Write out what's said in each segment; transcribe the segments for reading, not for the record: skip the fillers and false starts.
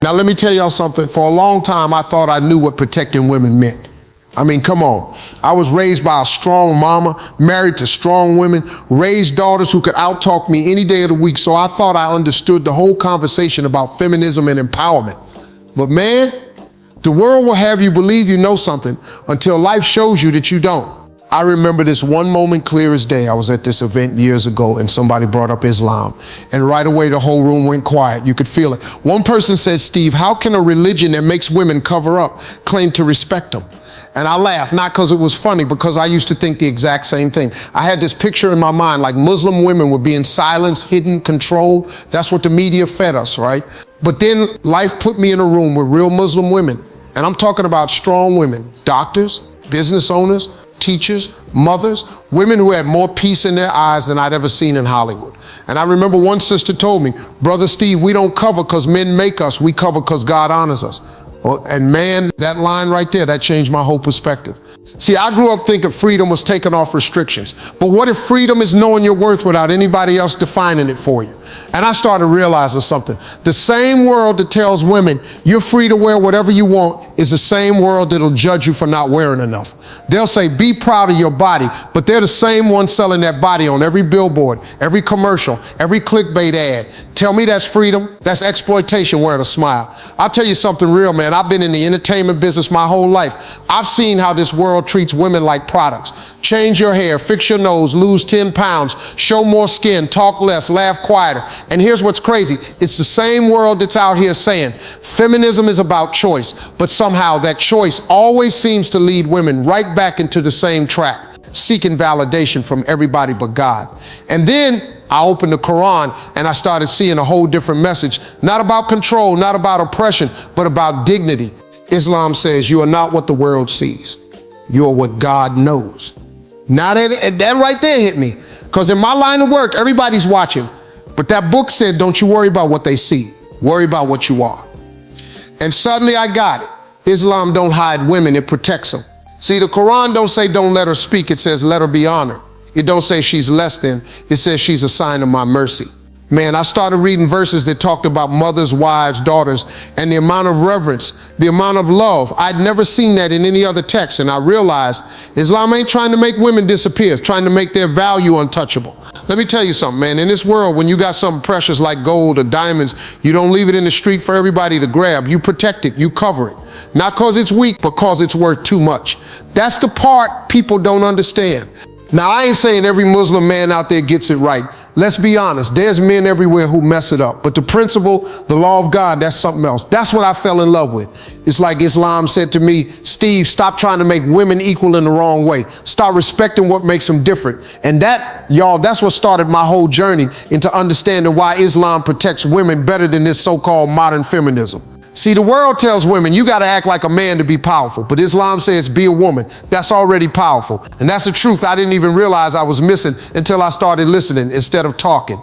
Now let me tell y'all something. For a long time, I thought I knew what protecting women meant. I mean, come on. I was raised by a strong mama, married to strong women, raised daughters who could outtalk me any day of the week. So I thought I understood the whole conversation about feminism and empowerment. But man, the world will have you believe you know something until life shows you that you don't. I remember this one moment clear as day. I was at this event years ago and somebody brought up Islam. And right away the whole room went quiet. You could feel it. One person said, "Steve, how can a religion that makes women cover up claim to respect them?" And I laughed, not because it was funny, because I used to think the exact same thing. I had this picture in my mind, like Muslim women were being silenced, hidden, controlled. That's what the media fed us, right? But then life put me in a room with real Muslim women. And I'm talking about strong women, doctors, business owners, teachers, mothers, women who had more peace in their eyes than I'd ever seen in Hollywood. And I remember one sister told me, "Brother Steve, we don't cover because men make us, we cover because God honors us." And man, that line right there, that changed my whole perspective. See, I grew up thinking freedom was taking off restrictions. But what if freedom is knowing your worth without anybody else defining it for you? And I started realizing something. The same world that tells women you're free to wear whatever you want is the same world that'll judge you for not wearing enough. They'll say, be proud of your body, but they're the same ones selling that body on every billboard, every commercial, every clickbait ad. Tell me that's freedom? That's exploitation wearing a smile. I'll tell you something real, man. I've been in the entertainment business my whole life. I've seen how this world treats women like products. Change your hair, fix your nose, lose 10 pounds, show more skin, talk less, laugh quieter. And here's what's crazy. It's the same world that's out here saying feminism is about choice, but somehow that choice always seems to lead women right back into the same trap, seeking validation from everybody but God. And then I opened the Quran and I started seeing a whole different message, not about control, not about oppression, but about dignity. Islam says you are not what the world sees. You are what God knows. Now that right there hit me, because in my line of work, everybody's watching. But that book said, don't you worry about what they see. Worry about what you are. And suddenly I got it. Islam don't hide women, it protects them. See, the Quran don't say don't let her speak, it says let her be honored. It don't say she's less than, it says she's a sign of my mercy. Man, I started reading verses that talked about mothers, wives, daughters, and the amount of reverence, the amount of love. I'd never seen that in any other text, and I realized Islam ain't trying to make women disappear, it's trying to make their value untouchable. Let me tell you something, man. In this world, when you got something precious like gold or diamonds, you don't leave it in the street for everybody to grab. You protect it, you cover it. Not because it's weak, but because it's worth too much. That's the part people don't understand. Now, I ain't saying every Muslim man out there gets it right. Let's be honest, there's men everywhere who mess it up. But the principle, the law of God, that's something else. That's what I fell in love with. It's like Islam said to me, Steve, stop trying to make women equal in the wrong way. Start respecting what makes them different. And that, y'all, that's what started my whole journey into understanding why Islam protects women better than this so-called modern feminism. See, the world tells women you got to act like a man to be powerful, but Islam says be a woman. That's already powerful. And that's the truth I didn't even realize I was missing until I started listening instead of talking.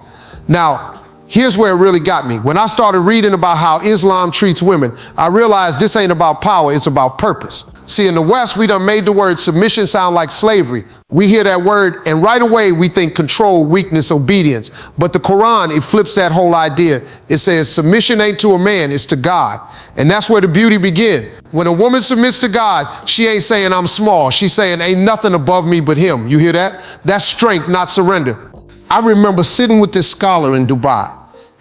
Now, here's where it really got me. When I started reading about how Islam treats women, I realized this ain't about power, it's about purpose. See, in the West, we done made the word submission sound like slavery. We hear that word and right away we think control, weakness, obedience. But the Quran, it flips that whole idea. It says submission ain't to a man, it's to God. And that's where the beauty begins. When a woman submits to God, she ain't saying I'm small. She's saying ain't nothing above me but him. You hear that? That's strength, not surrender. I remember sitting with this scholar in Dubai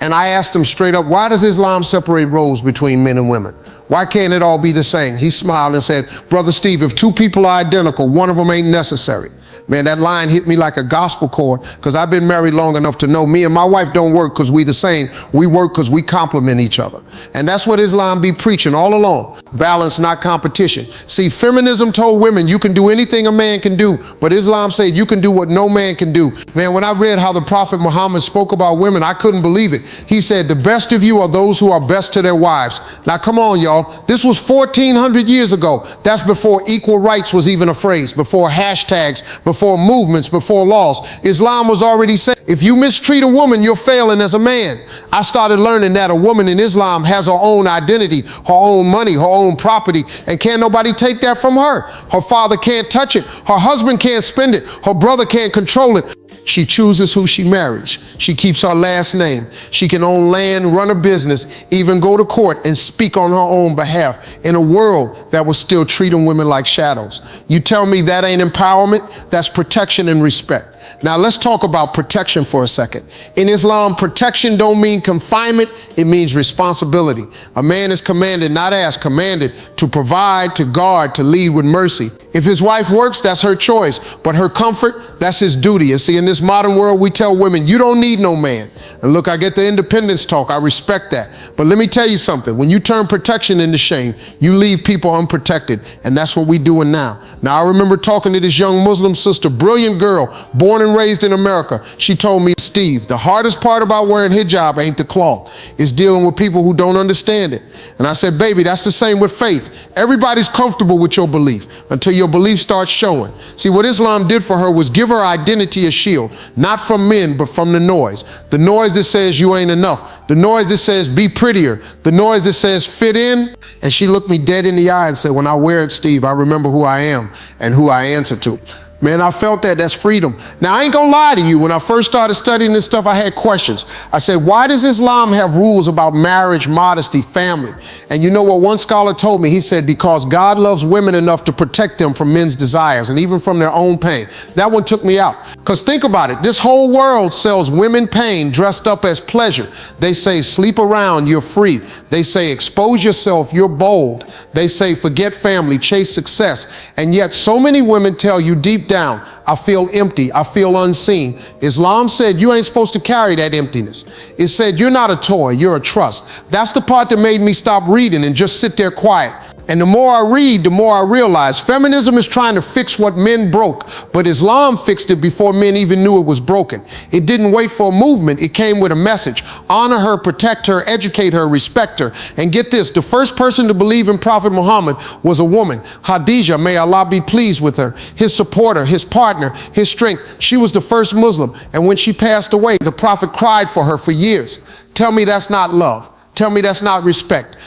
and I asked him straight up, why does Islam separate roles between men and women? Why can't it all be the same? He smiled and said, Brother Steve, if two people are identical, one of them ain't necessary. Man, that line hit me like a gospel chord because I've been married long enough to know me and my wife don't work because we the same. We work because we complement each other. And that's what Islam be preaching all along. Balance, not competition. See, feminism told women you can do anything a man can do, but Islam said you can do what no man can do. Man, when I read how the Prophet Muhammad spoke about women, I couldn't believe it. He said, the best of you are those who are best to their wives. Now, come on, y'all. This was 1,400 years ago. That's before equal rights was even a phrase, before hashtags, before movements, before laws. Islam was already saying, if you mistreat a woman, you're failing as a man. I started learning that a woman in Islam has her own identity, her own money, her own property, and can't nobody take that from her. Her father can't touch it. Her husband can't spend it. Her brother can't control it. She chooses who she marries. She keeps her last name. She can own land, run a business, even go to court and speak on her own behalf in a world that was still treating women like shadows. You tell me that ain't empowerment? That's protection and respect. Now let's talk about protection for a second. In Islam, protection don't mean confinement, it means responsibility. A man is commanded, not asked, commanded to provide, to guard, to lead with mercy. If his wife works, that's her choice, but her comfort, that's his duty. And see, in this modern world, we tell women, you don't need no man. And look, I get the independence talk, I respect that. But let me tell you something, when you turn protection into shame, you leave people unprotected, and that's what we're doing now. Now, I remember talking to this young Muslim sister, brilliant girl, born and raised in America. She told me, Steve, the hardest part about wearing hijab ain't the cloth. It's dealing with people who don't understand it. And I said, baby, that's the same with faith. Everybody's comfortable with your belief until your belief starts showing. See, what Islam did for her was give her identity a shield, not from men, but from the noise. The noise that says you ain't enough. The noise that says be prettier. The noise that says fit in. And she looked me dead in the eye and said, when I wear it, Steve, I remember who I am and who I answer to. Man, I felt that. That's freedom. Now, I ain't gonna lie to you. When I first started studying this stuff, I had questions. I said, why does Islam have rules about marriage, modesty, family? And you know what one scholar told me? He said, because God loves women enough to protect them from men's desires and even from their own pain. That one took me out. Because think about it. This whole world sells women pain dressed up as pleasure. They say, sleep around, you're free. They say, expose yourself, you're bold. They say, forget family, chase success. And yet so many women tell you deep down, I feel empty, I feel unseen. Islam said you ain't supposed to carry that emptiness. It said you're not a toy, you're a trust. That's the part that made me stop reading and just sit there quiet. And the more I read, the more I realize feminism is trying to fix what men broke, but Islam fixed it before men even knew it was broken. It didn't wait for a movement, it came with a message. Honor her, protect her, educate her, respect her. And get this, the first person to believe in Prophet Muhammad was a woman, Khadijah, may Allah be pleased with her, his supporter, his partner, his strength. She was the first Muslim, and when she passed away, the Prophet cried for her for years. Tell me that's not love. Tell me that's not respect.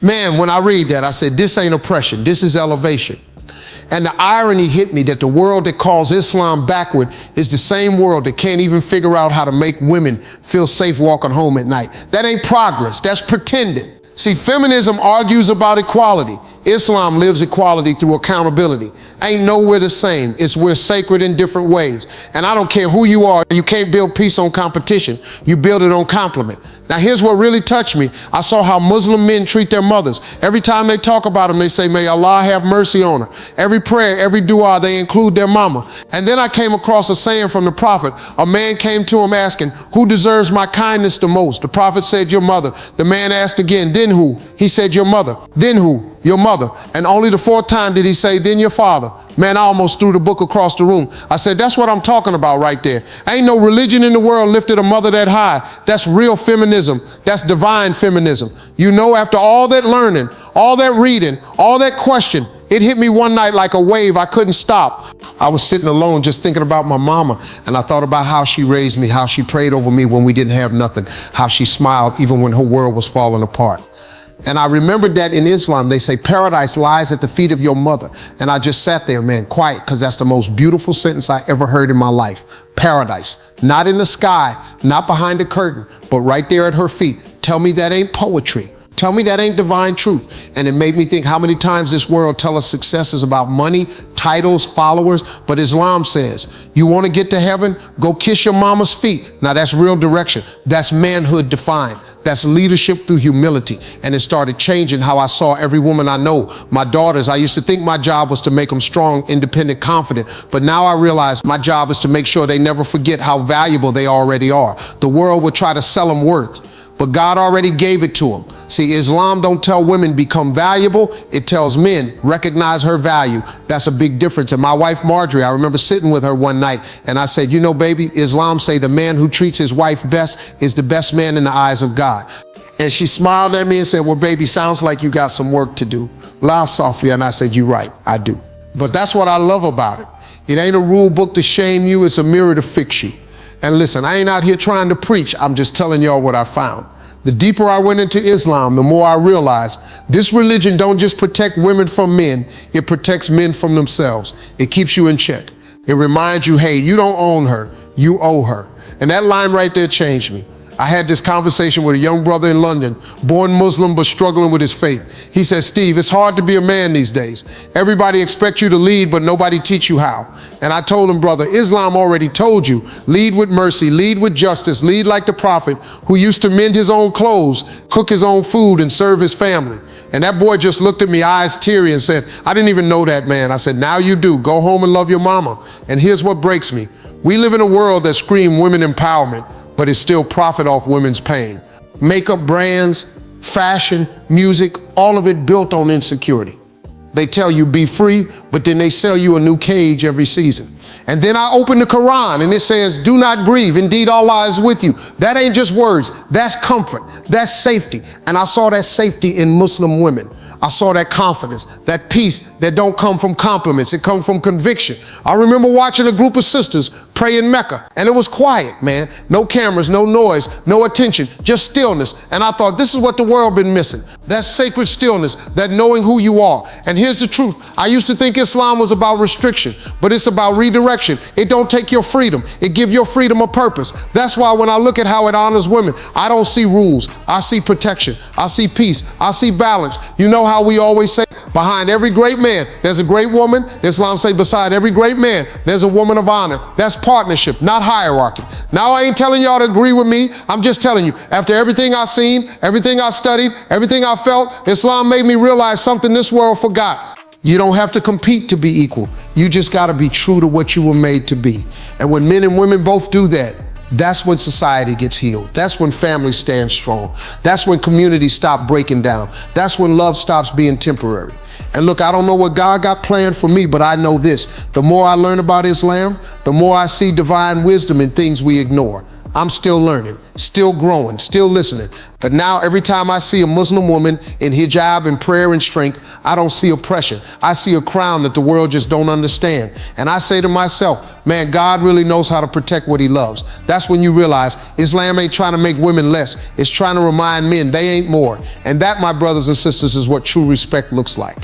Man, when I read that, I said, this ain't oppression, this is elevation. And the irony hit me that the world that calls Islam backward is the same world that can't even figure out how to make women feel safe walking home at night. That ain't progress, that's pretending. See, feminism argues about equality. Islam lives equality through accountability. Ain't nowhere the same. It's we're sacred in different ways. And I don't care who you are, you can't build peace on competition. You build it on compliment. Now here's what really touched me. I saw how Muslim men treat their mothers. Every time they talk about them, they say, may Allah have mercy on her. Every prayer, every dua, they include their mama. And then I came across a saying from the Prophet. A man came to him asking, who deserves my kindness the most? The Prophet said, your mother. The man asked again, then who? He said, your mother. Then who? Your mother. And only the fourth time did he say, then your father. Man, I almost threw the book across the room. I said, that's what I'm talking about right there. Ain't no religion in the world lifted a mother that high. That's real feminism. That's divine feminism. You know, after all that learning, all that reading, all that question, it hit me one night like a wave. I couldn't stop. I was sitting alone just thinking about my mama, and I thought about how she raised me, how she prayed over me when we didn't have nothing, how she smiled even when her world was falling apart. And I remembered that in Islam, they say paradise lies at the feet of your mother. And I just sat there, man, quiet, because that's the most beautiful sentence I ever heard in my life. Paradise, not in the sky, not behind a curtain, but right there at her feet. Tell me that ain't poetry. Tell me that ain't divine truth. And it made me think how many times this world tell us success is about money, titles, followers, but Islam says, you want to get to heaven? Go kiss your mama's feet. Now that's real direction. That's manhood defined. That's leadership through humility. And it started changing how I saw every woman I know. My daughters, I used to think my job was to make them strong, independent, confident. But now I realize my job is to make sure they never forget how valuable they already are. The world would try to sell them worth, but God already gave it to them. See, Islam don't tell women become valuable. It tells men recognize her value. That's a big difference. And my wife, Marjorie, I remember sitting with her one night and I said, you know, baby, Islam say the man who treats his wife best is the best man in the eyes of God. And she smiled at me and said, well, baby, sounds like you got some work to do. Laughed softly. And I said, you're right, I do. But that's what I love about it. It ain't a rule book to shame you. It's a mirror to fix you. And listen, I ain't out here trying to preach. I'm just telling y'all what I found. The deeper I went into Islam, the more I realized this religion don't just protect women from men, it protects men from themselves. It keeps you in check. It reminds you, hey, you don't own her. you owe her. And that line right there changed me. I had this conversation with a young brother in London, born Muslim but struggling with his faith. He said, Steve, it's hard to be a man these days. Everybody expects you to lead, but nobody teach you how. And I told him, brother, Islam already told you, lead with mercy, lead with justice, lead like the prophet who used to mend his own clothes, cook his own food, and serve his family. And that boy just looked at me, eyes teary, and said, I didn't even know that, man. I said, now you do. Go home and love your mama. And here's what breaks me. We live in a world that screams women empowerment, but it still profit off women's pain. Makeup brands, fashion, music, all of it built on insecurity. They tell you be free, but then they sell you a new cage every season. And then I open the Quran and it says, do not grieve, indeed Allah is with you. That ain't just words, that's comfort, that's safety. And I saw that safety in Muslim women. I saw that confidence, that peace that don't come from compliments, it comes from conviction. I remember watching a group of sisters pray in Mecca, and it was quiet, man. No cameras, no noise, no attention, just stillness. And I thought, this is what the world been missing. That sacred stillness, that knowing who you are. And here's the truth. I used to think Islam was about restriction, but it's about redirection. It don't take your freedom. It give your freedom a purpose. That's why when I look at how it honors women, I don't see rules. I see protection. I see peace. I see balance. You know how we always say, behind every great man, there's a great woman. Islam say beside every great man, there's a woman of honor. That's partnership, not hierarchy. Now I ain't telling y'all to agree with me. I'm just telling you, after everything I seen, everything I studied, everything I felt, Islam made me realize something this world forgot. You don't have to compete to be equal. You just got to be true to what you were made to be. And when men and women both do that, that's when society gets healed. That's when families stand strong. That's when communities stop breaking down. That's when love stops being temporary. And look, I don't know what God got planned for me, but I know this. The more I learn about Islam, the more I see divine wisdom in things we ignore. I'm still learning, still growing, still listening. But now every time I see a Muslim woman in hijab and prayer and strength, I don't see oppression. I see a crown that the world just don't understand. And I say to myself, man, God really knows how to protect what he loves. That's when you realize Islam ain't trying to make women less. It's trying to remind men they ain't more. And that, my brothers and sisters, is what true respect looks like.